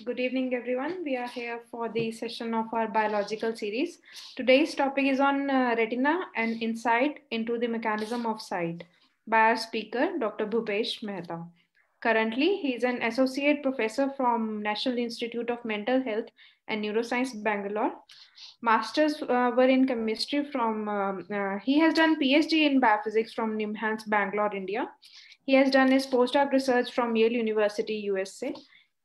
Good evening, everyone. We are here for the session of our biological series. Today's topic is on retina and insight into the mechanism of sight by our speaker, Dr. Bhupesh Mehta. Currently, he is an associate professor from National Institute of Mental Health and Neuroscience, Bangalore. Masters were in chemistry from, he has done PhD in biophysics from NIMHANS, Bangalore, India. He has done his postdoc research from Yale University, USA.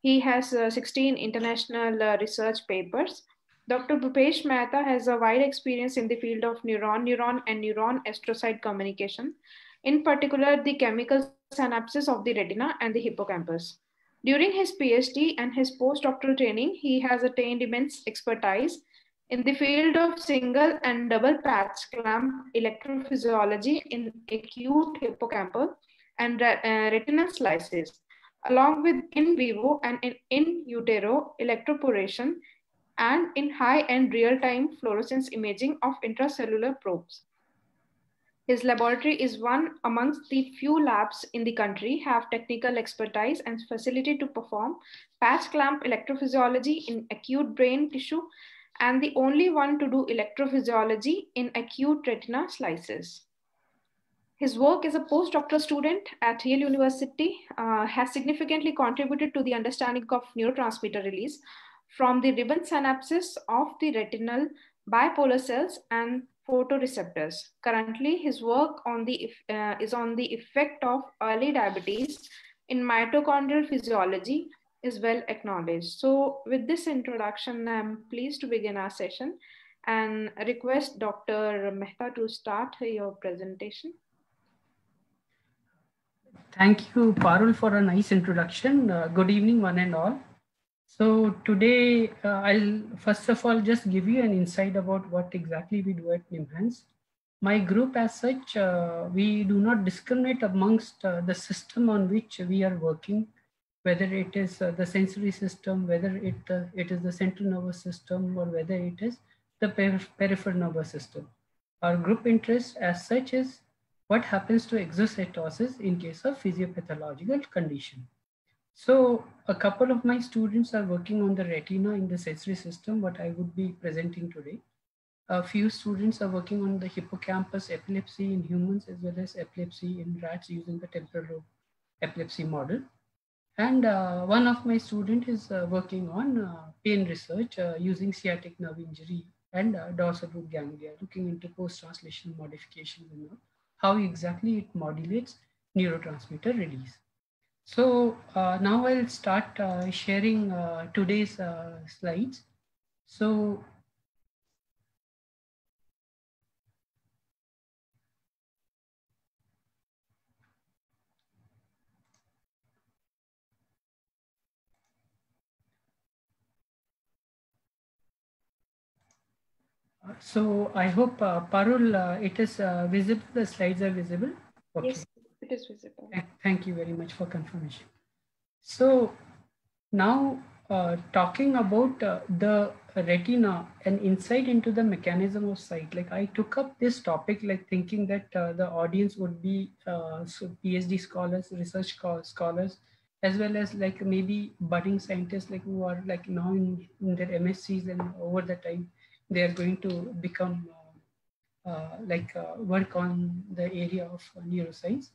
He has 16 international research papers. Dr. Bhupesh Mehta has a wide experience in the field of neuron, and neuron astrocyte communication, in particular, the chemical synapses of the retina and the hippocampus. During his PhD and his postdoctoral training, he has attained immense expertise in the field of single and double patch clamp electrophysiology in acute hippocampal and retinal slices, along with in vivo and in utero electroporation and in high-end real-time fluorescence imaging of intracellular probes. His laboratory is one amongst the few labs in the country have technical expertise and facility to perform patch clamp electrophysiology in acute brain tissue and the only one to do electrophysiology in acute retina slices. His work as a postdoctoral student at Yale University has significantly contributed to the understanding of neurotransmitter release from the ribbon synapses of the retinal bipolar cells and photoreceptors. Currently, his work is on the effect of early diabetes in mitochondrial physiology is well acknowledged. So with this introduction, I'm pleased to begin our session and request Dr. Mehta to start your presentation. Thank you, Parul, for a nice introduction. Good evening, one and all. So today, I'll first of all just give you an insight about what exactly we do at NIMHANS. My group as such, we do not discriminate amongst the system on which we are working, whether it is the sensory system, whether it is the central nervous system, or whether it is the peripheral nervous system. Our group interest as such is what happens to exocytosis in case of physiopathological condition. So a couple of my students are working on the retina in the sensory system, what I would be presenting today. A few students are working on the hippocampus epilepsy in humans as well as epilepsy in rats using the temporal lobe epilepsy model. And one of my students is working on pain research using sciatic nerve injury and dorsal root ganglia, looking into post-translational modifications and how exactly it modulates neurotransmitter release. So now I'll start sharing today's slides. So I hope, Parul, it is visible, the slides are visible? Okay. Yes, it is visible. Thank you very much for confirmation. So now talking about the retina and insight into the mechanism of sight, like I took up this topic like thinking that the audience would be PhD scholars, research scholars, as well as like maybe budding scientists like who are like now in their MSCs, and over the time they are going to become work on the area of neuroscience.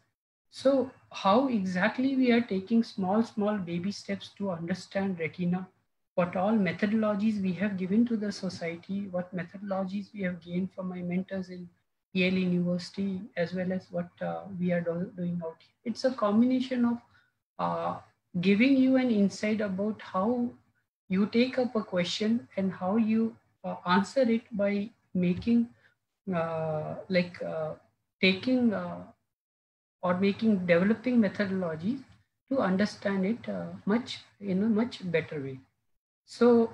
So how exactly we are taking small baby steps to understand retina, what all methodologies we have given to the society, what methodologies we have gained from my mentors in Yale University, as well as what we are doing out here. It's a combination of giving you an insight about how you take up a question and how you answer it by making taking or developing methodologies to understand it in a much better way. So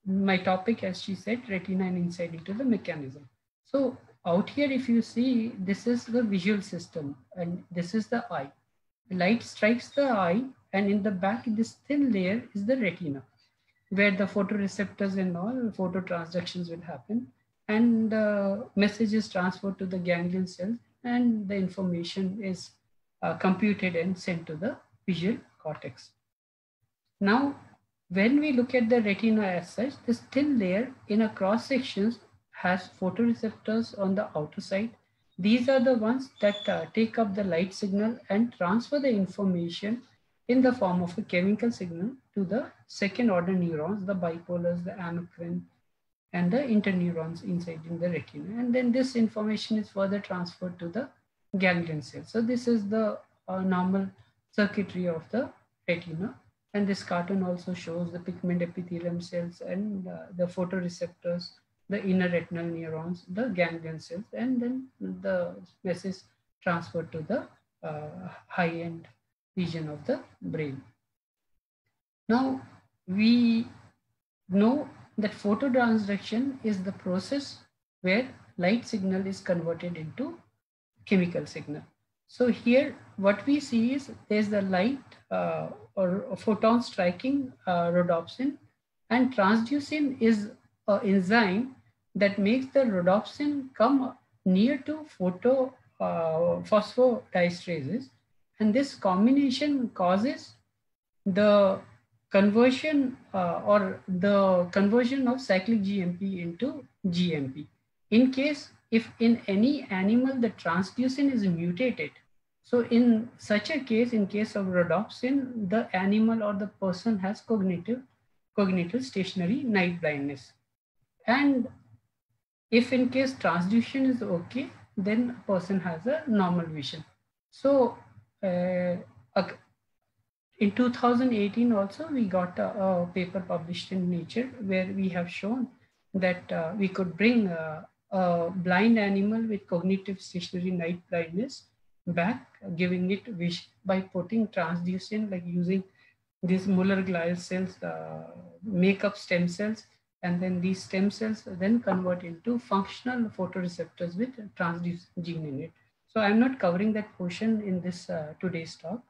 my topic, as she said, retina and insight into the mechanism. So out here, if you see, this is the visual system and this is the eye. Light strikes the eye, and in the back, this thin layer is the retina, where the photoreceptors and all phototransductions will happen, and the message is transferred to the ganglion cells, and the information is computed and sent to the visual cortex. Now, when we look at the retina as such, this thin layer in a cross section has photoreceptors on the outer side. These are the ones that take up the light signal and transfer the information in the form of a chemical signal to the second order neurons, the bipolars, the amacrine, and the interneurons inside in the retina. And then this information is further transferred to the ganglion cells. So this is the normal circuitry of the retina. And this cartoon also shows the pigment epithelium cells and the photoreceptors, the inner retinal neurons, the ganglion cells, and then the message transferred to the high-end region of the brain. Now, we know that phototransduction is the process where light signal is converted into chemical signal. So here what we see is there's the light or a photon striking rhodopsin, and transducin is an enzyme that makes the rhodopsin come near to phosphodiesterases, and this combination causes the conversion or the conversion of cyclic GMP into GMP. In case if in any animal the transducin is mutated, so in such a case, in case of rhodopsin, the animal or the person has cognitive stationary night blindness. And if in case transduction is okay, then a person has a normal vision. So in 2018 also, we got a paper published in Nature where we have shown that we could bring a blind animal with cognitive stationary night blindness back, giving it vision by putting transducin, like using these Muller glial cells, make up stem cells, and then these stem cells then convert into functional photoreceptors with transducin gene in it. So I'm not covering that portion in this today's talk,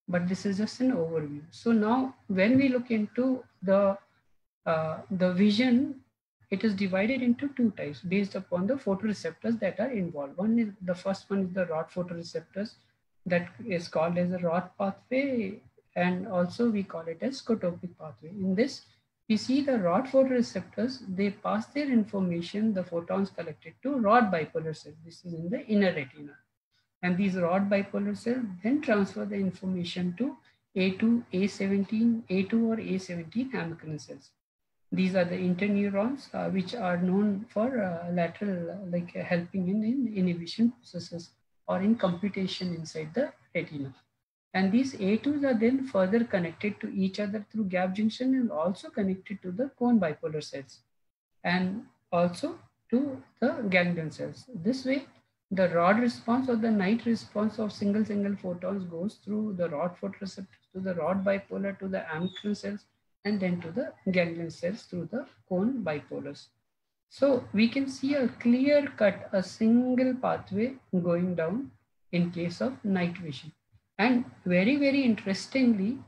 but this is just an overview. So now when we look into the vision, it is divided into two types based upon the photoreceptors that are involved. The first one is the rod photoreceptors, that is called as a rod pathway, and also we call it as scotopic pathway. In this, we see the rod photoreceptors, they pass their information, the photons collected, to rod bipolar cells. This is in the inner retina. And these rod bipolar cells then transfer the information to A2, A17, A2 or A17 amacrine cells. These are the interneurons, which are known for lateral, helping in inhibition processes or in computation inside the retina. And these A2s are then further connected to each other through gap junction and also connected to the cone bipolar cells and also to the ganglion cells. This way, the rod response or the night response of single photons goes through the rod photoreceptors to the rod bipolar to the amacrine cells and then to the ganglion cells through the cone bipolars. So we can see a clear cut, a single pathway going down in case of night vision. And very, very interestingly,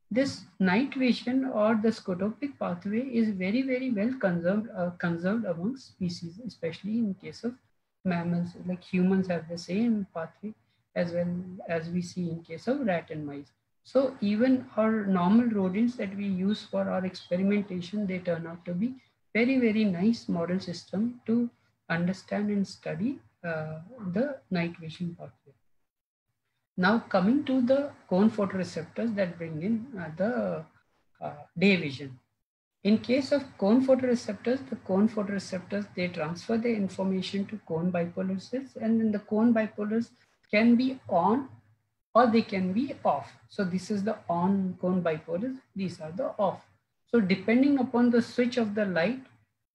this night vision or the scotopic pathway is very, very well conserved among species, especially in case of mammals. Like humans have the same pathway as well as we see in case of rat and mice. So even our normal rodents that we use for our experimentation, they turn out to be very, very nice model system to understand and study the night vision pathway. Now coming to the cone photoreceptors that bring in the day vision. In case of cone photoreceptors, the cone photoreceptors, they transfer the information to cone bipolar cells, and then the cone bipolars can be on or they can be off. So this is the on cone bipolars, these are the off. So depending upon the switch of the light,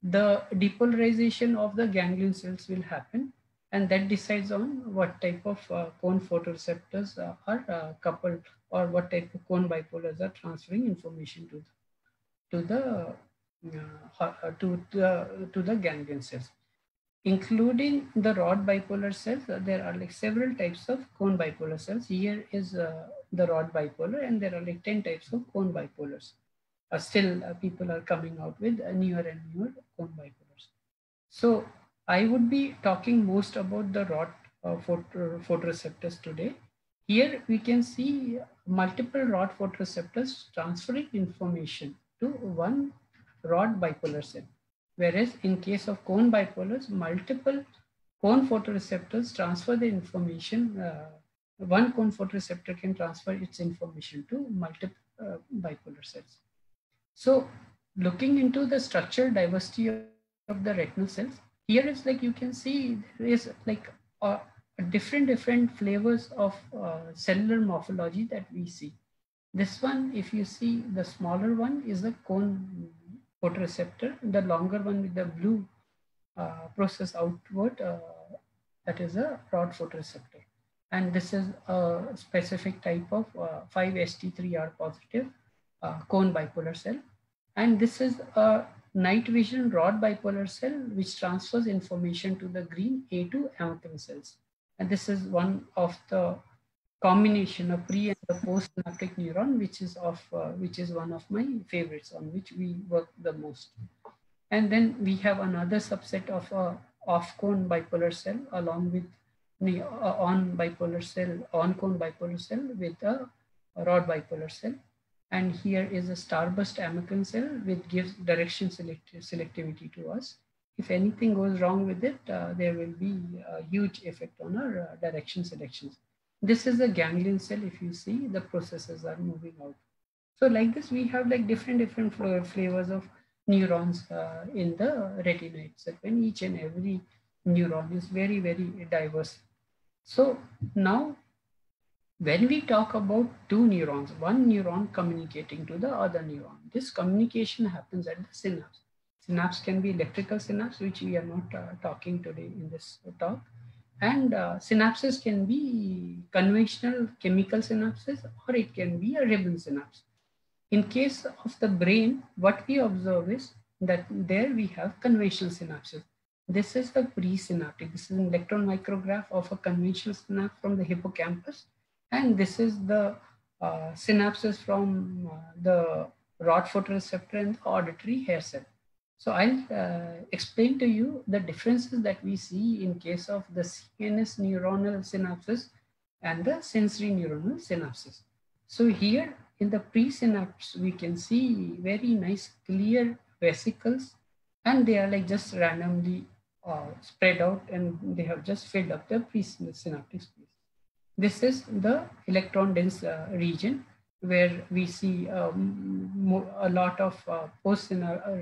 the depolarization of the ganglion cells will happen, and that decides on what type of cone photoreceptors are coupled, or what type of cone bipolars are transferring information to the ganglion cells. Including the rod bipolar cells, there are like several types of cone bipolar cells. Here is the rod bipolar, and there are like 10 types of cone bipolars. Still, people are coming out with newer and newer cone bipolars. So I would be talking most about the rod photoreceptors today. Here we can see multiple rod photoreceptors transferring information to one rod bipolar cell. Whereas in case of cone bipolars, multiple cone photoreceptors transfer the information. One cone photoreceptor can transfer its information to multiple bipolar cells. So looking into the structural diversity of the retinal cells, here is like you can see there is like different flavors of cellular morphology that we see. This one, if you see, the smaller one is the cone photoreceptor, the longer one with the blue process outward, that is a rod photoreceptor. And this is a specific type of 5-ST3R positive cone bipolar cell. And this is a night vision rod bipolar cell which transfers information to the green A2 amacrine cells. And this is one of the combination of pre and the post synaptic neuron, which is one of my favorites, on which we work the most. And then we have another subset of off cone bipolar cell along with on cone bipolar cell with a rod bipolar cell. And here is a starburst amacrine cell which gives direction selectivity to us. If anything goes wrong with it, there will be a huge effect on our direction selections. This is a ganglion cell. If you see, the processes are moving out. So like this, we have like different flavors of neurons in the retina itself, and each and every neuron is very, very diverse. So now, when we talk about two neurons, one neuron communicating to the other neuron, this communication happens at the synapse. Synapse can be electrical synapse, which we are not talking today in this talk. And synapses can be conventional chemical synapses, or it can be a ribbon synapse. In case of the brain, what we observe is that there we have conventional synapses. This is the presynaptic. This is an electron micrograph of a conventional synapse from the hippocampus. And this is the synapses from the rod photoreceptor and the auditory hair cell. So I'll explain to you the differences that we see in case of the CNS neuronal synapses and the sensory neuronal synapses. So here in the presynapse, we can see very nice clear vesicles, and they are like just randomly spread out, and they have just filled up the presynaptic space. This is the electron dense region where we see a lot of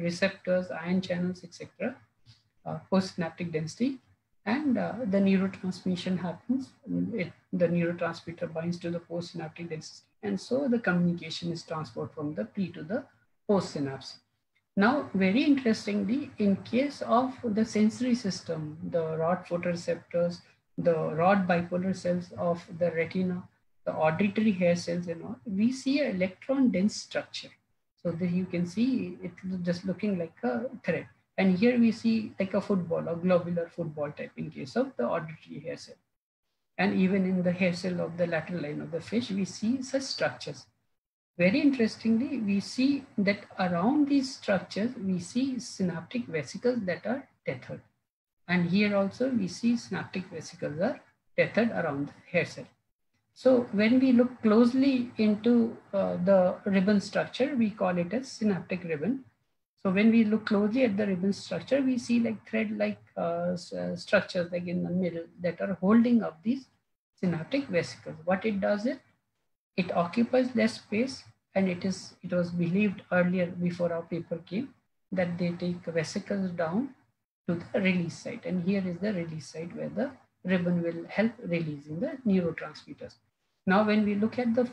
receptors, ion channels, etc. Postsynaptic density, and the neurotransmission happens. The neurotransmitter binds to the postsynaptic density, and so the communication is transferred from the pre to the post synapse. Now, very interestingly, in case of the sensory system, the rod photoreceptors, the rod bipolar cells of the retina, the auditory hair cells and all, we see an electron dense structure. So you can see it just looking like a thread. And here we see like a football, a globular football type in case of the auditory hair cell. And even in the hair cell of the lateral line of the fish, we see such structures. Very interestingly, we see that around these structures, we see synaptic vesicles that are tethered. And here also we see synaptic vesicles are tethered around the hair cell. So when we look closely into the ribbon structure, we call it as synaptic ribbon. So when we look closely at the ribbon structure, we see like thread-like structures like in the middle that are holding up these synaptic vesicles. What it does is, it occupies less space, and it was believed earlier before our paper came that they take vesicles down to the release site. And here is the release site where the ribbon will help releasing the neurotransmitters. Now, when we look at the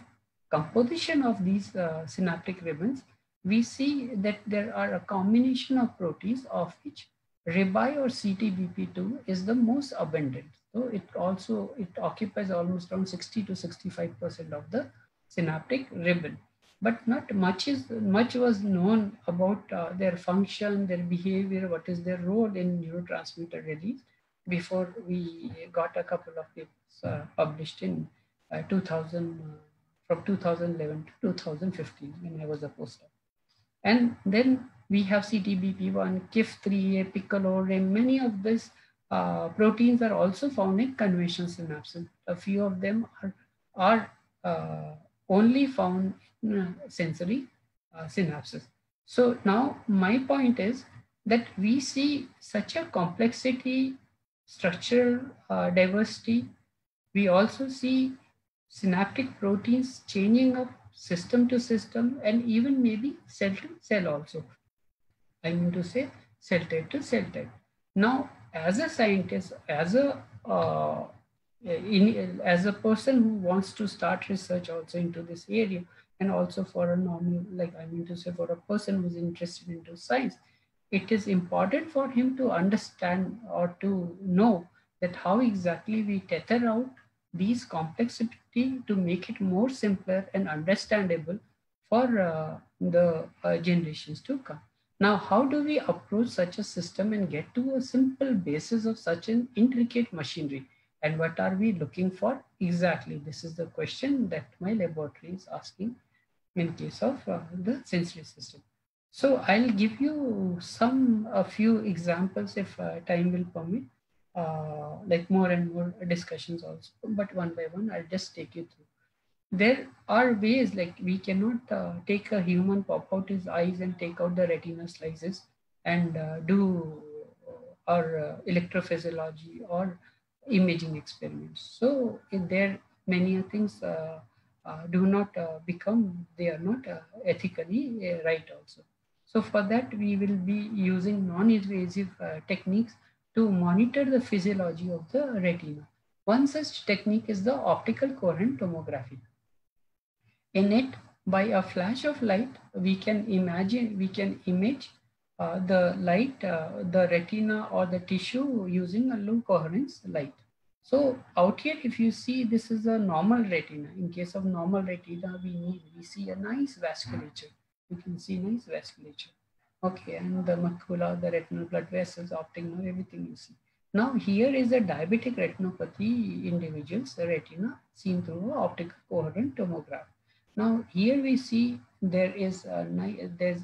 composition of these synaptic ribbons, we see that there are a combination of proteins of which RIBI or CTBP2 is the most abundant. So it occupies almost around 60 to 65% of the synaptic ribbon. But not much was known about their function, their behavior, what is their role in neurotransmitter release before we got a couple of papers published in from 2011 to 2015 when I was a postdoc. And then we have CTBP1, KIF3A, picoLO-RIM. Many of these proteins are also found in conventional synapses. A few of them are only found in sensory synapses. So now my point is that we see such a complexity, structural diversity. We also see synaptic proteins changing up system to system and even maybe cell to cell also. I mean to say cell type to cell type. Now, as a scientist, as a person who wants to start research also into this area, and also for a normal, like I mean to say, for a person who's interested into science, it is important for him to understand or to know that how exactly we tether out these complexity to make it more simpler and understandable for the generations to come. Now, how do we approach such a system and get to a simple basis of such an intricate machinery? And what are we looking for exactly? This is the question that my laboratory is asking in case of the sensory system. So I'll give you a few examples if time will permit, like more and more discussions also, but one by one, I'll just take you through. There are ways like we cannot take a human, pop out his eyes and take out the retina slices and do our electrophysiology or imaging experiments. So there many things do not become, they are not ethically right also. So for that, we will be using non-invasive techniques to monitor the physiology of the retina. One such technique is the optical coherent tomography. In it, by a flash of light, we can image the light, the retina or the tissue using a low coherence light. So out here, if you see, this is a normal retina. In case of normal retina, we see a nice vasculature. You can see nice vasculature. Okay, and the macula, the retinal blood vessels, optic nerve, everything you see. Now here is a diabetic retinopathy individual's retina seen through optical coherent tomograph. Now here we see there's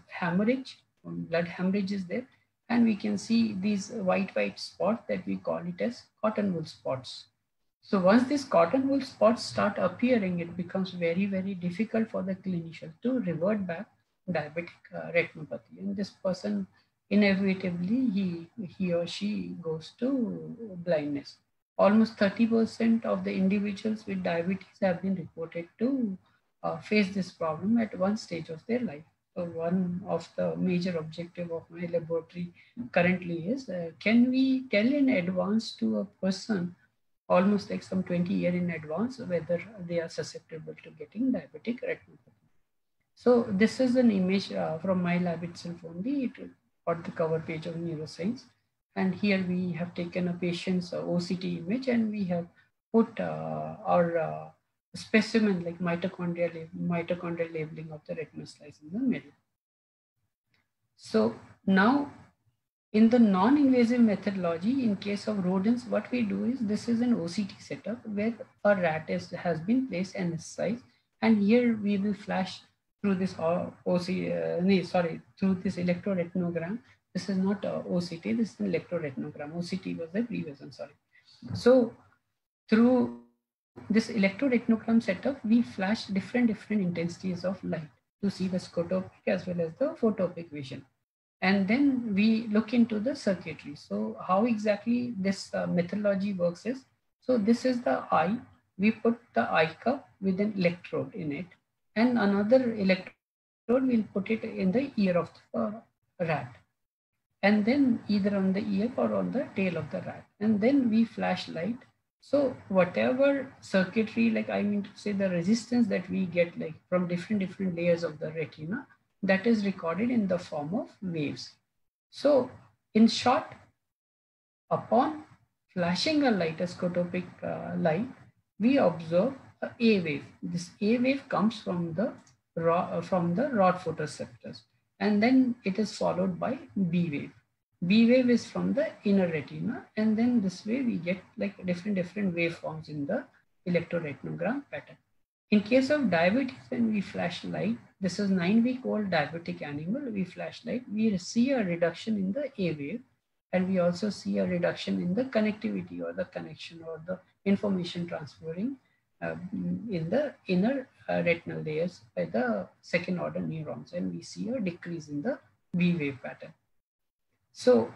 hemorrhage, blood hemorrhage is there, and we can see these white spots that we call it as cotton wool spots. So once these cotton wool spots start appearing, it becomes very, very difficult for the clinician to revert back diabetic retinopathy. And this person inevitably, he or she goes to blindness. Almost 30% of the individuals with diabetes have been reported to face this problem at one stage of their life. So one of the major objective of my laboratory currently is, can we tell in advance to a person almost like some 20 years in advance whether they are susceptible to getting diabetic retinopathy. So this is an image from my lab itself only, on the cover page of Neuroscience. And here we have taken a patient's OCT image and we have put our specimen like mitochondrial labeling of the retinal slice in the middle. So now in the non-invasive methodology, in case of rodents, what we do is, this is an OCT setup where a rat has been placed anesthetized, and here we will flash through this through this electroretinogram. This is not OCT, this is an electroretinogram. OCT was the previous one, sorry. So through this electroretinogram setup, we flash different intensities of light to see the scotopic as well as the photopic vision. And then we look into the circuitry. So how exactly this methodology works is, so this is the eye. We put the eye cup with an electrode in it, and another electrode, we'll put it in the ear of the rat. And then either on the ear or on the tail of the rat. And then we flash light. So whatever circuitry, like I mean to say the resistance that we get like from different layers of the retina, that is recorded in the form of waves. So in short, upon flashing a light, a scotopic light, we observe a wave. This A wave comes from the rod photoreceptors, and then it is followed by B wave. B wave is from the inner retina, and then this way we get like different waveforms in the electroretinogram pattern. In case of diabetes, when we flash light, this is 9-week-old diabetic animal, we flash light, we see a reduction in the A wave, and we also see a reduction in the connectivity or the connection or the information transferring in the inner retinal layers by the second order neurons, and we see a decrease in the V wave pattern. So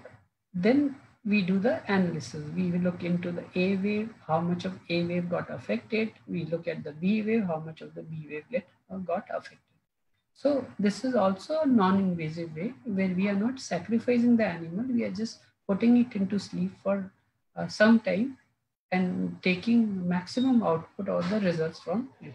then we do the analysis. We will look into the A wave, how much of A wave got affected. We look at the B wave, how much of the B wave got affected. So this is also a non-invasive way where we are not sacrificing the animal. We are just putting it into sleep for some time and taking maximum output of the results from it.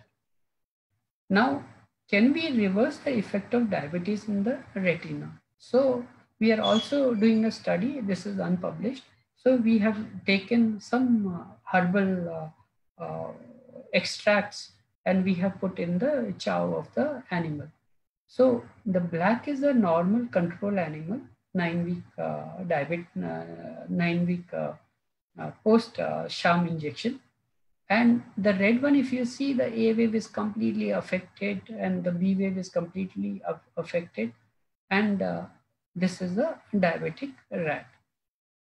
Now, can we reverse the effect of diabetes in the retina? So we are also doing a study. This is unpublished. So we have taken some herbal extracts and we have put in the chow of the animal. So the black is a normal control animal, 9-week diabetes, 9-week post sham injection. And the red one, if you see, the A wave is completely affected and the B wave is completely affected. And this is a diabetic rat.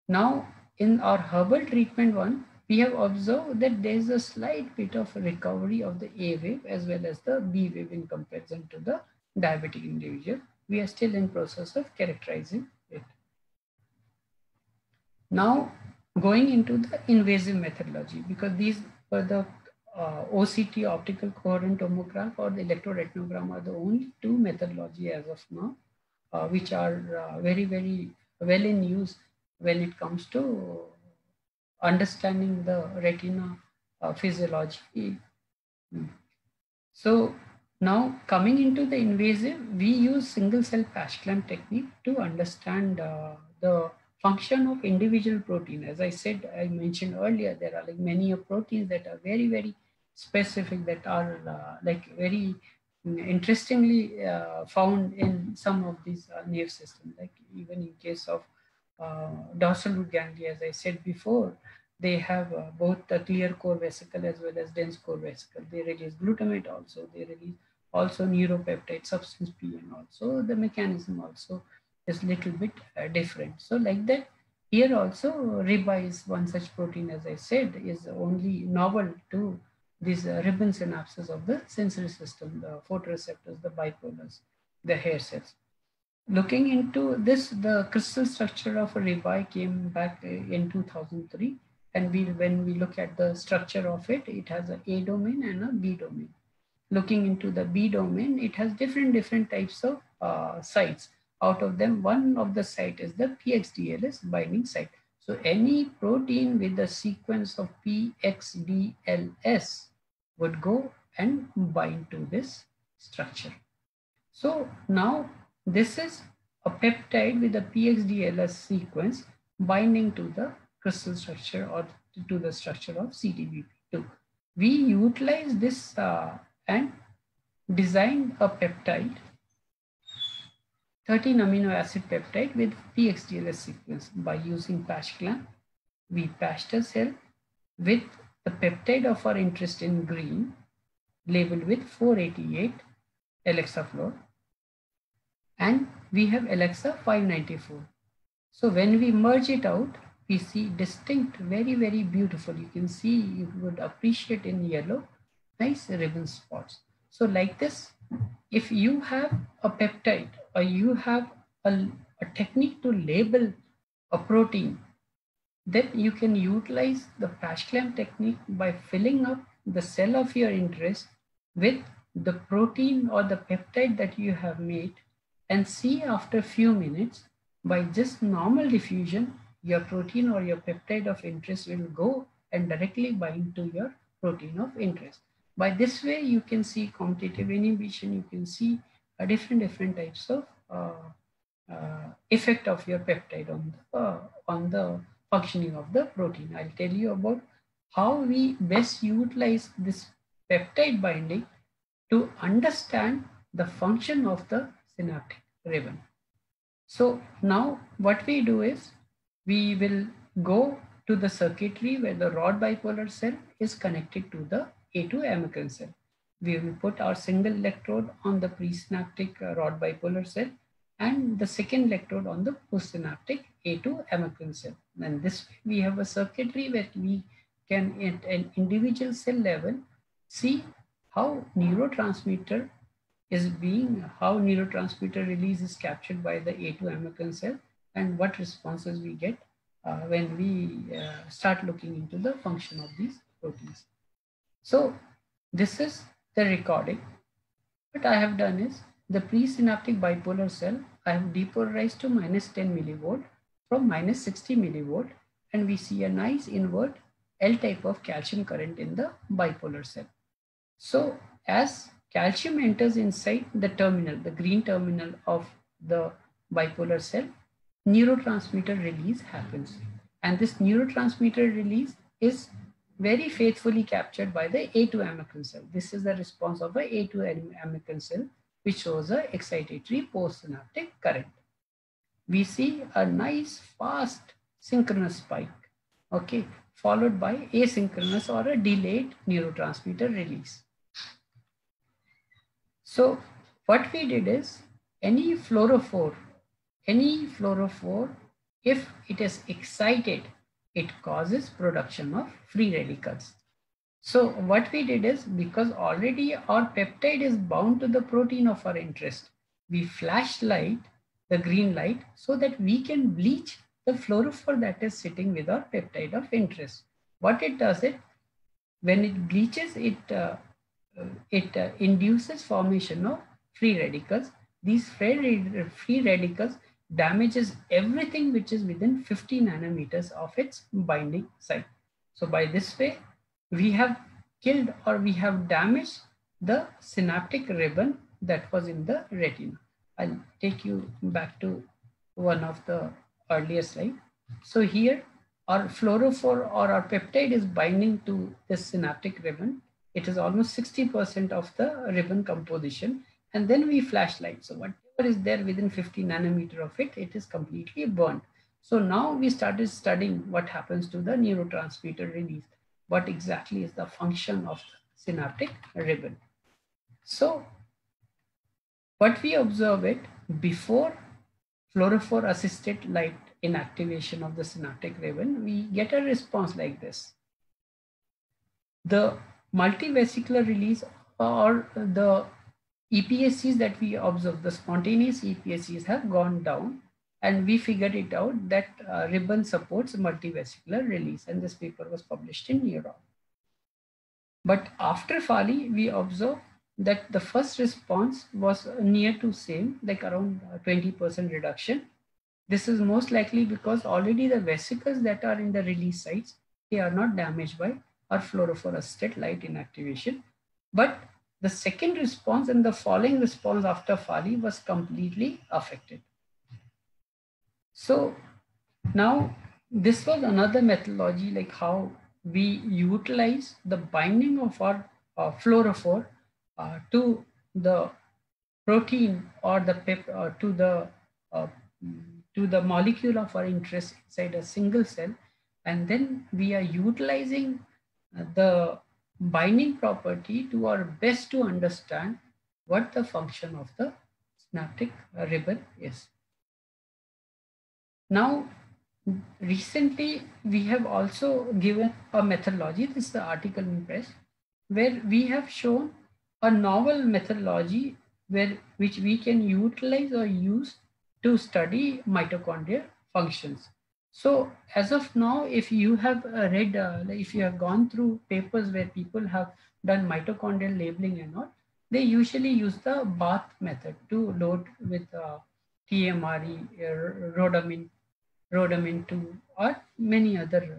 Now, in our herbal treatment one, we have observed that there is a slight bit of recovery of the A wave as well as the B wave in comparison to the diabetic individual. We are still in process of characterizing it. Now, going into the invasive methodology, because these were the OCT, optical coherent tomograph, or the electroretinogram are the only two methodology as of now, which are very, very well in use when it comes to understanding the retina physiology. So now coming into the invasive, we use single cell patch clamp technique to understand the function of individual protein. As I said, I mentioned earlier, there are like many proteins that are very, very specific, that are like very interestingly found in some of these nerve systems. Like even in case of dorsal root ganglia, as I said before, they have both the clear core vesicle as well as dense core vesicle. They release glutamate also. They release also neuropeptide substance P, and also the mechanism also is little bit different. So like that, here also RIBA is one such protein, as I said, is only novel to these ribbon synapses of the sensory system, the photoreceptors, the bipolars, the hair cells. Looking into this, the crystal structure of a RIBA came back in 2003. And when we look at the structure of it, it has an A domain and a B domain. Looking into the B domain, it has different types of sites. Out of them, one of the site is the PXDLS binding site. So any protein with the sequence of PXDLS would go and bind to this structure. So now this is a peptide with a PXDLS sequence binding to the crystal structure or to the structure of CTBP2. We utilize this and designed a peptide, 13 amino acid peptide with PXDLS sequence. By using patch clamp, we patched a cell with the peptide of our interest in green, labeled with 488 elexaflor, and we have Alexa 594. So when we merge it out, we see distinct, very, very beautiful. You can see, you would appreciate in yellow, nice ribbon spots. So like this, if you have a peptide or you have a technique to label a protein, then you can utilize the patch clamp technique by filling up the cell of your interest with the protein or the peptide that you have made, and see after a few minutes, by just normal diffusion, your protein or your peptide of interest will go and directly bind to your protein of interest. By this way, you can see competitive inhibition, you can see different types of effect of your peptide on the functioning of the protein. I'll tell you about how we best utilize this peptide binding to understand the function of the synaptic ribbon. So now what we do is, we will go to the circuitry where the rod bipolar cell is connected to the A2 amacrine cell. We will put our single electrode on the presynaptic rod bipolar cell and the second electrode on the postsynaptic A2 amacrine cell. And this way we have a circuitry where we can, at an individual cell level, see how neurotransmitter release is captured by the A2 amacrine cell and what responses we get when we start looking into the function of these proteins. So this is the recording. What I have done is the presynaptic bipolar cell, I have depolarized to minus 10 millivolt from minus 60 millivolt, and we see a nice invert L type of calcium current in the bipolar cell. So as calcium enters inside the terminal, the green terminal of the bipolar cell, neurotransmitter release happens. And this neurotransmitter release is very faithfully captured by the A2 amacrine cell. This is the response of the A2 amacrine cell, which shows a excitatory postsynaptic current. We see a nice fast synchronous spike, okay, followed by asynchronous or a delayed neurotransmitter release. So what we did is any fluorophore, if it is excited, it causes production of free radicals. So what we did is, because already our peptide is bound to the protein of our interest, we flash light, the green light, so that we can bleach the fluorophore that is sitting with our peptide of interest. What it does, when it bleaches, it induces formation of free radicals. These free radicals damages everything which is within 50 nanometers of its binding site. So by this way, we have killed or we have damaged the synaptic ribbon that was in the retina. I'll take you back to one of the earlier slides. So here our fluorophore or our peptide is binding to this synaptic ribbon. It is almost 60% of the ribbon composition. And then we flash light. So whatever is there within 50 nanometer of it, it is completely burned. So now we started studying what happens to the neurotransmitter release. What exactly is the function of the synaptic ribbon? So what we observe it before fluorophore assisted light inactivation of the synaptic ribbon, we get a response like this. The multivesicular release or the EPSCs that we observe, the spontaneous EPSCs have gone down, and we figured it out that ribbon supports multivesicular release, and this paper was published in Neuron. But after FALI, we observed that the first response was near to same, like around 20% reduction. This is most likely because already the vesicles that are in the release sites, they are not damaged by our fluorophore assisted light inactivation. But the second response and the following response after FALI was completely affected. So now this was another methodology, like how we utilize the binding of our fluorophore to the protein or the to the molecule of our interest inside a single cell, and then we are utilizing the binding property to our best to understand what the function of the synaptic ribbon is. Now, recently we have also given a methodology, this is the article in press, where we have shown a novel methodology which we can utilize or use to study mitochondrial functions. So as of now, if you have read, if you have gone through papers where people have done mitochondrial labeling and all, they usually use the bath method to load with TMRE, rhodamin 2, or many other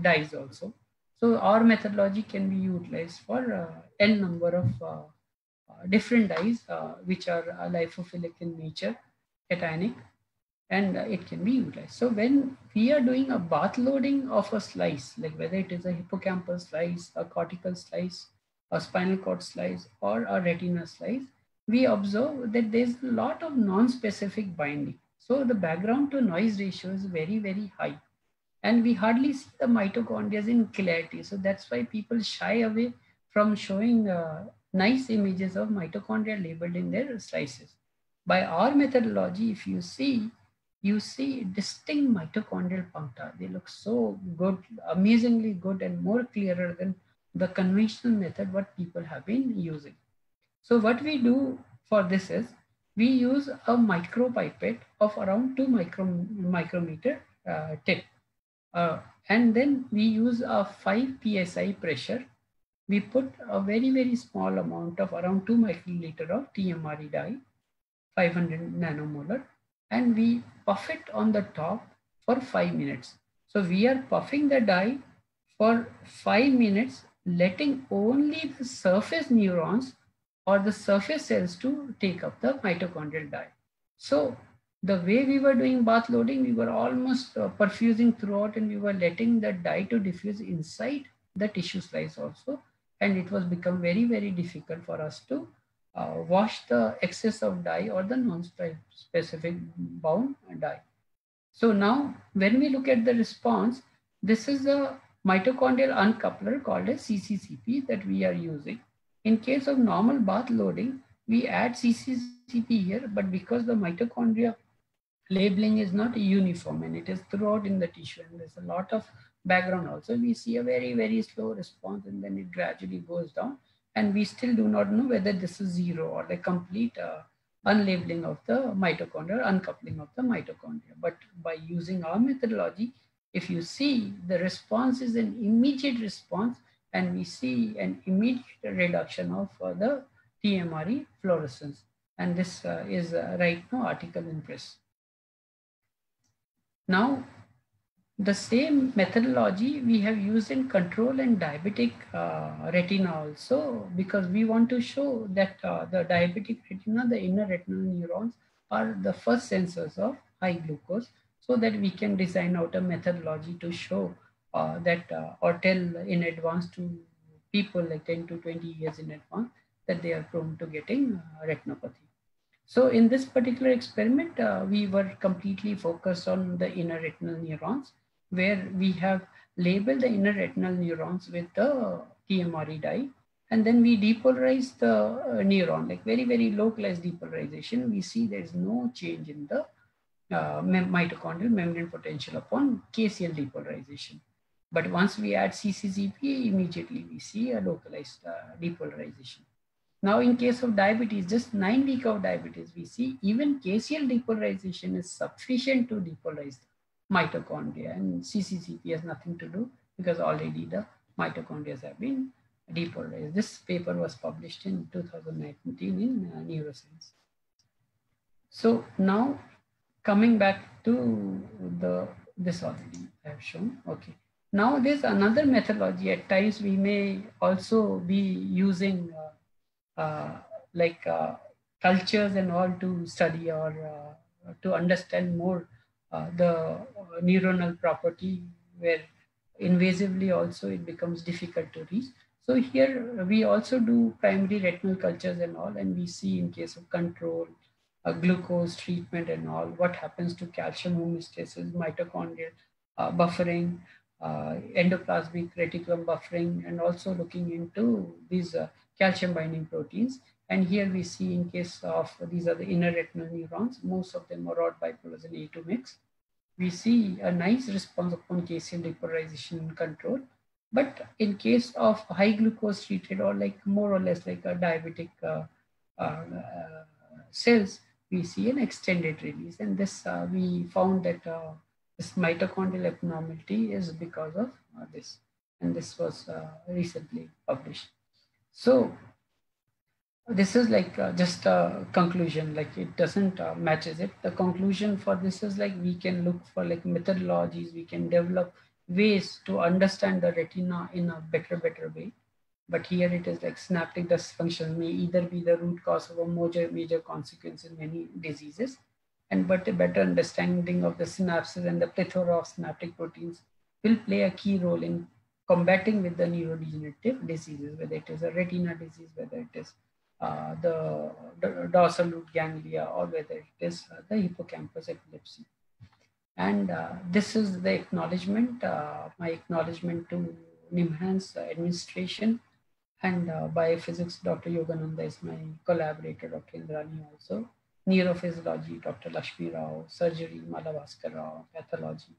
dyes also. So our methodology can be utilized for n number of different dyes which are lipophilic in nature, cationic, and it can be utilized. So when we are doing a bath loading of a slice, like whether it is a hippocampal slice, a cortical slice, a spinal cord slice, or a retina slice, we observe that there's a lot of non-specific binding. So the background to noise ratio is very, very high. And we hardly see the mitochondria in clarity. So that's why people shy away from showing nice images of mitochondria labeled in their slices. By our methodology, if you see distinct mitochondrial puncta. They look so good, amazingly good, and more clearer than the conventional method what people have been using. So what we do for this is we use a micropipette of around 2 micrometer tip. And then we use a 5 psi pressure. We put a very, very small amount of around 2 microliter of TMRE dye, 500 nanomolar, and we puff it on the top for 5 minutes. So we are puffing the dye for 5 minutes, letting only the surface neurons or the surface cells to take up the mitochondrial dye. So the way we were doing bath loading, we were almost perfusing throughout, and we were letting the dye to diffuse inside the tissue slice also. And it was become very, very difficult for us to wash the excess of dye or the non-specific bound dye. So now when we look at the response, this is a mitochondrial uncoupler called as CCCP that we are using. In case of normal bath loading, we add CCCP here, but because the mitochondria labeling is not uniform and it is throughout in the tissue and there's a lot of background also, we see a very, very slow response and then it gradually goes down. And we still do not know whether this is zero or the complete unlabeling of the mitochondria, uncoupling of the mitochondria. But by using our methodology, if you see, the response is an immediate response and we see an immediate reduction of the TMRE fluorescence. And this is right now article in press. Now, the same methodology we have used in control and diabetic retina also, because we want to show that the diabetic retina, the inner retinal neurons are the first sensors of high glucose, so that we can design out a methodology to show that or tell in advance to people like 10 to 20 years in advance that they are prone to getting retinopathy. So in this particular experiment, we were completely focused on the inner retinal neurons, where we have labeled the inner retinal neurons with the TMRE dye. And then we depolarize the neuron, like very, very localized depolarization. We see there is no change in the mitochondrial membrane potential upon KCl depolarization. But once we add CCCP, immediately we see a localized depolarization. Now, in case of diabetes, just 9 weeks of diabetes, we see even KCl depolarization is sufficient to depolarize mitochondria, and CCCP has nothing to do because already the mitochondria have been depolarized. This paper was published in 2019 in Neuroscience. So now coming back to this already I have shown. Okay. Now there's another methodology. At times we may also be using cultures and all to study or to understand more the neuronal property, where invasively also it becomes difficult to reach. So here we also do primary retinal cultures and all, and we see in case of control, glucose treatment and all, what happens to calcium homeostasis, mitochondrial buffering, endoplasmic reticulum buffering, and also looking into these calcium binding proteins. And here we see in case of, these are the inner retinal neurons, most of them are rod bipolars A2 mix. We see a nice response upon KCl depolarization control. But in case of high glucose treated or like more or less like a diabetic cells, we see an extended release. And this we found that this mitochondrial abnormality is because of this. And this was recently published. So this is like just a conclusion, like it doesn't matches it. The conclusion for this is like we can look for like methodologies, we can develop ways to understand the retina in a better way. But here it is like synaptic dysfunction may either be the root cause of a major consequence in many diseases. But a better understanding of the synapses and the plethora of synaptic proteins will play a key role in combating with the neurodegenerative diseases, whether it is a retina disease, whether it is the dorsal root ganglia, or whether it is the hippocampus epilepsy. And this is the acknowledgement, my acknowledgement to NIMHANS administration, and biophysics, Dr. Yogananda is my collaborator, Dr. Indrani also, neurophysiology, Dr. Lakshmi Rao, surgery, Mala Bhaskar Rao, pathology,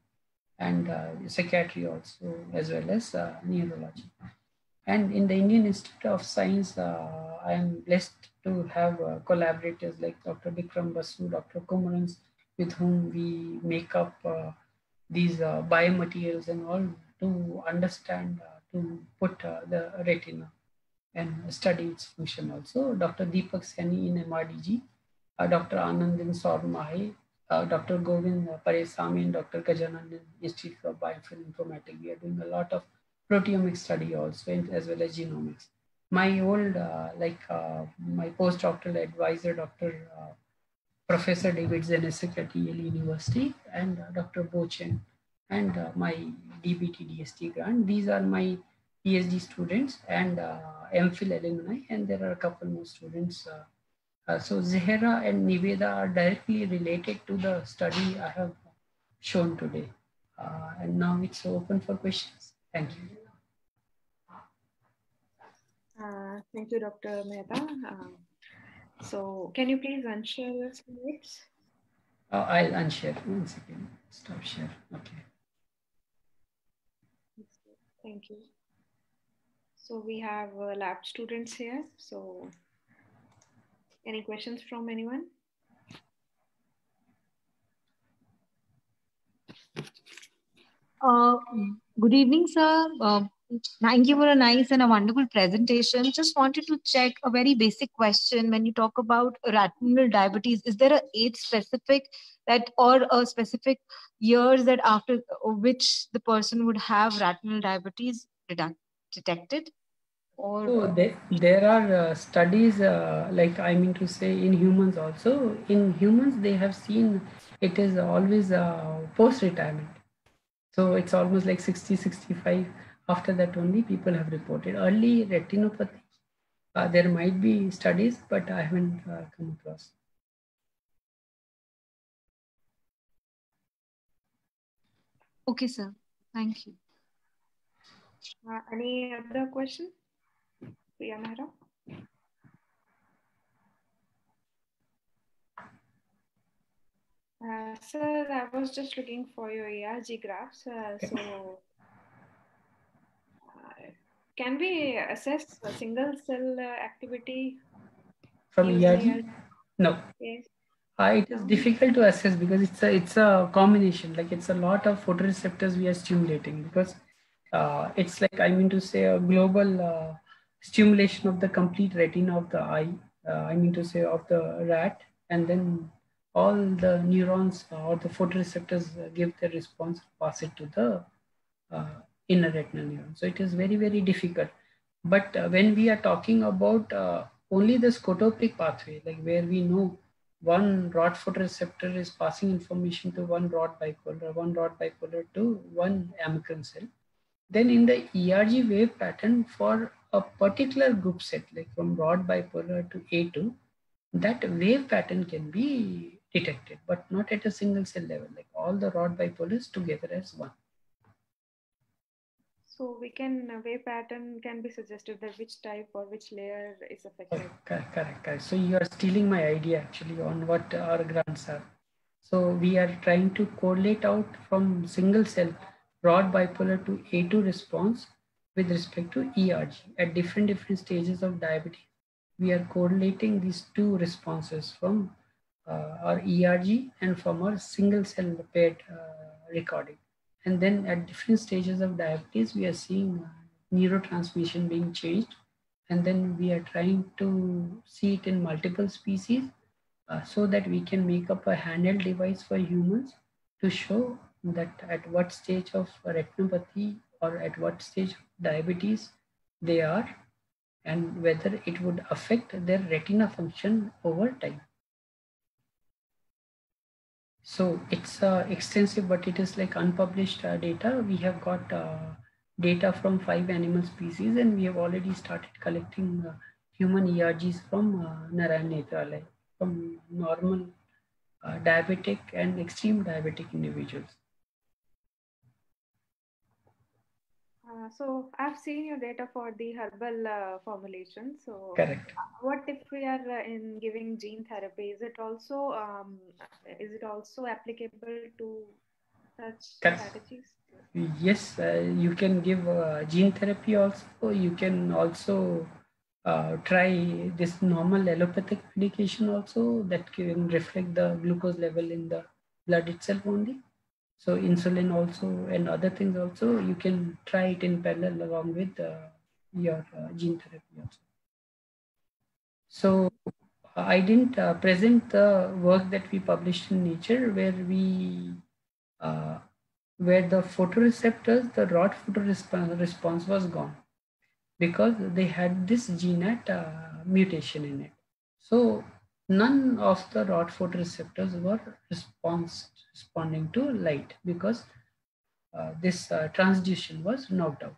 and psychiatry also, as well as neurology. And in the Indian Institute of Science, I am blessed to have collaborators like Dr. Vikram Basu, Dr. Kumarans, with whom we make up these biomaterials and all to understand, to put the retina and study its function also. Dr. Deepak Saini in MRDG, Dr. Anand in Sormahe, Dr. Govind Paresami and Dr. Gajanan in Institute of Bioinformatics. We are doing a lot of proteomics study also, as well as genomics. My old, my postdoctoral advisor, Professor David Zenesik at Yale University, and Dr. Bochen, and my DBT DST grant. These are my PhD students and MPhil alumni, and there are a couple more students. So Zehra and Niveda are directly related to the study I have shown today. And now it's open for questions. Thank you. Thank you, Dr. Mehta. So can you please unshare your slides? I'll unshare. 1 second. Stop share. Okay. Thank you. So we have lab students here. So any questions from anyone? Good evening, sir. Thank you for a nice and a wonderful presentation. Just wanted to check a very basic question. When you talk about retinal diabetes, is there a age specific that or a specific years that after which the person would have retinal diabetes detected? Or so there are studies, like I mean to say, in humans also. In humans, they have seen it is always post-retirement. So it's almost like 60, 65. After that only people have reported. Early retinopathy, there might be studies, but I haven't come across. Okay, sir. Thank you. Any other question? Priya Mehra? Sir, I was just looking for your ERG graphs. So can we assess a single cell activity from ERG? No. Yes. It is difficult to assess because it's a combination. Like it's a lot of photoreceptors we are stimulating, because it's like, I mean to say, a global stimulation of the complete retina of the eye. I mean to say, of the rat, and then all the neurons or the photoreceptors give their response, pass it to the inner retinal neuron. So it is very, very difficult. But when we are talking about only the scotopic pathway, like where we know one rod photoreceptor is passing information to one rod bipolar to one amacrine cell, then in the ERG wave pattern for a particular group set, like from rod bipolar to A2, that wave pattern can be detected, but not at a single cell level, like all the rod bipolars together as one. So we can, wave pattern can be suggested that which type or which layer is affected. Correct. So you are stealing my idea actually on what our grants are. So we are trying to correlate out from single cell broad bipolar to A2 response with respect to ERG at different stages of diabetes. We are correlating these two responses from our ERG and from our single cell paired recording. And then at different stages of diabetes, we are seeing neurotransmission being changed. And then we are trying to see it in multiple species so that we can make up a handheld device for humans to show that at what stage of retinopathy or at what stage of diabetes they are, and whether it would affect their retina function over time. So it's extensive, but it is like unpublished data. We have got data from 5 animal species, and we have already started collecting human ERGs from Narayan Nethralaya, from normal diabetic and extreme diabetic individuals. So I've seen your data for the herbal formulation. So correct. What if we are in giving gene therapy? Is it also applicable to such Correct. strategies? Yes, you can give gene therapy also. You can also try this normal allopathic medication also that can reflect the glucose level in the blood itself only. So insulin also and other things also, you can try it in parallel along with your gene therapy also. So I didn't present the work that we published in Nature where the photoreceptors, the rod response was gone because they had this GNAT mutation in it. So none of the rod photoreceptors were responding to light because this transduction was knocked out.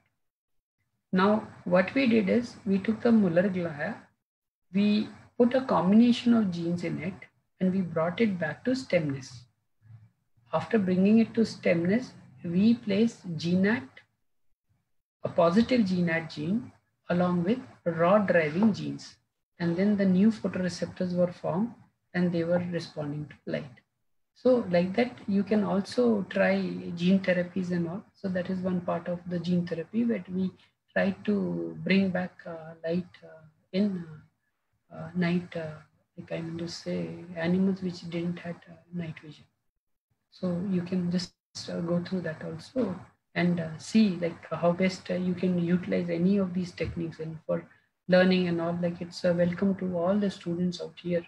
Now, what we did is we took the Muller glia, we put a combination of genes in it, and we brought it back to stemness. After bringing it to stemness, we placed GNAT, a positive GNAT gene, along with rod driving genes. And then the new photoreceptors were formed and they were responding to light. So like that, you can also try gene therapies and all. So that is one part of the gene therapy where we try to bring back light in night, like I mean to say, animals which didn't have night vision. So you can just go through that also and see like how best you can utilize any of these techniques, and for learning and all, like it's welcome to all the students out here.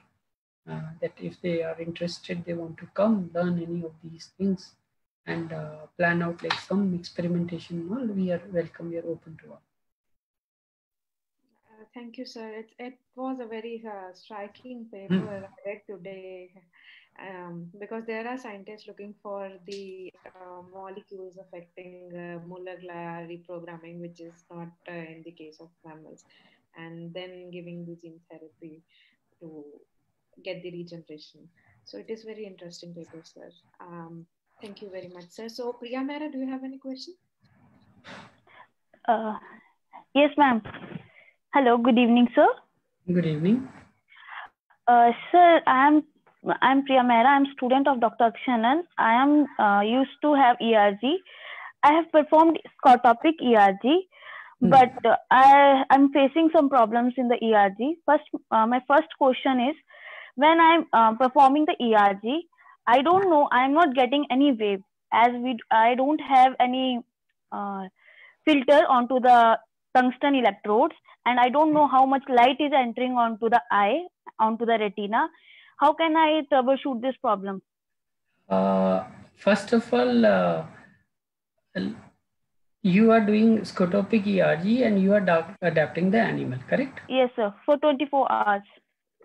That if they are interested, they want to come learn any of these things and plan out like some experimentation and all, we are welcome, we are open to all. Thank you, sir. It was a very striking paper I read today, because there are scientists looking for the molecules affecting Muller-Glia reprogramming, which is not in the case of mammals, and then giving the gene therapy to get the regeneration. So it is very interesting paper, sir. Thank you very much, sir. So Priya Mehra, do you have any question? Yes, ma'am. Hello, good evening, sir. Good evening. Sir, I'm Priya Mehra. I'm student of Dr. Akshanan. I am used to have ERG. I have performed scotopic ERG, but I'm facing some problems in the ERG. My first question is, when I'm performing the ERG, I don't know, I'm not getting any wave, as I don't have any filter onto the tungsten electrodes, and I don't know how much light is entering onto the eye, onto the retina. How can I troubleshoot this problem? First of all, you are doing scotopic ERG and you are adapting the animal, correct? Yes, sir, for 24 hours.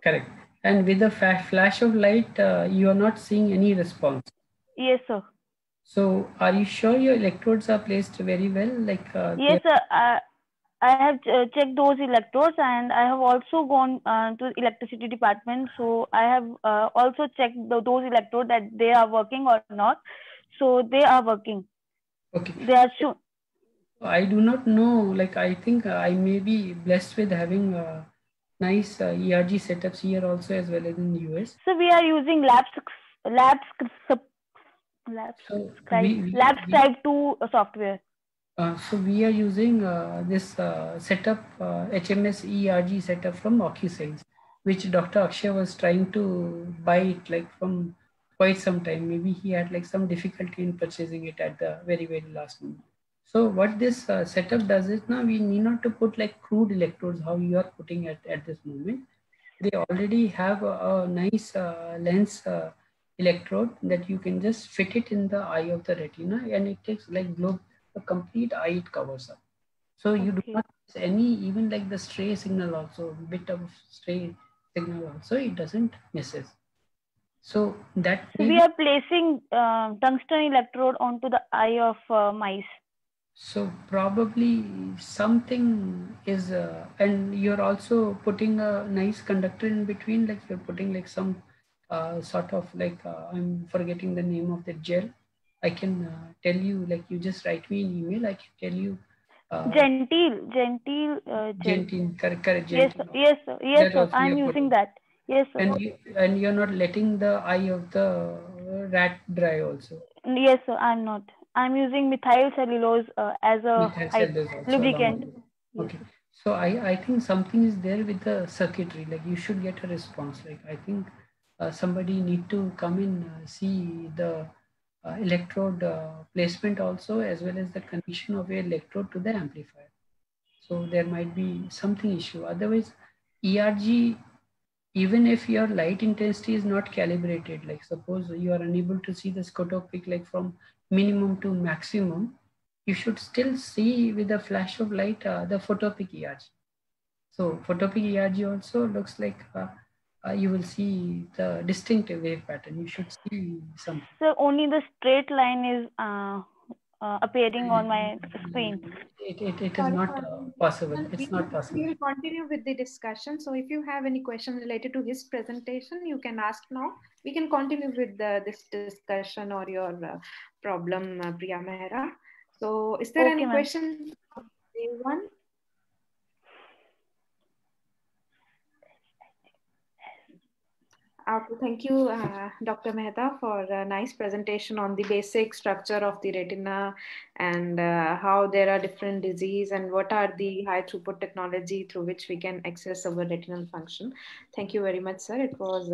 Correct. And with the flash of light, you are not seeing any response. Yes, sir. So are you sure your electrodes are placed very well? Like yes, sir. I have checked those electrodes, and I have also gone to electricity department. So I have also checked those electrodes that they are working or not. So they are working. Okay. They are sure. I do not know. Like I think I may be blessed with having nice ERG setups here also as well as in the US. So we are using LabScribe 2 software. So we are using this setup, HMS ERG setup from OcuScience, which Dr. Akshay was trying to buy it like from quite some time. Maybe he had like some difficulty in purchasing it at the very, very last moment. So what this setup does is, now we need not to put like crude electrodes, how you are putting at this moment. They already have a nice lens electrode that you can just fit it in the eye of the retina, and it takes like the complete eye it covers up. So you do not miss any, even like the stray signal also, bit of stray signal also, it doesn't misses. So that we are placing tungsten electrode onto the eye of mice. So probably something is, and you're also putting a nice conductor in between, like you're putting like some sort of like, I'm forgetting the name of the gel. I can tell you, like you just write me an email, I can tell you. Gentile. Gentile, correct. Yes, sir. I'm using that. Yes, sir. And you're not letting the eye of the rat dry also. Yes, sir, I'm not. I'm using methyl cellulose as a lubricant. Okay. So I think something is there with the circuitry, like you should get a response. Like I think somebody need to come in, see the electrode placement also, as well as the connection of your electrode to the amplifier. So there might be something issue. Otherwise, ERG, even if your light intensity is not calibrated, like suppose you are unable to see the scotopic like from minimum to maximum, you should still see with a flash of light the photopic ERG. So photopic ERG also looks like you will see the distinctive wave pattern. You should see something. So only the straight line is appearing on my screen. It is not possible. It's not possible. We will continue with the discussion. So if you have any questions related to his presentation, you can ask now. We can continue with this discussion or your problem, Priya Mehra. So is there any question? One? Thank you, Dr. Mehta, for a nice presentation on the basic structure of the retina and how there are different diseases and what are the high throughput technology through which we can access our retinal function. Thank you very much, sir. It was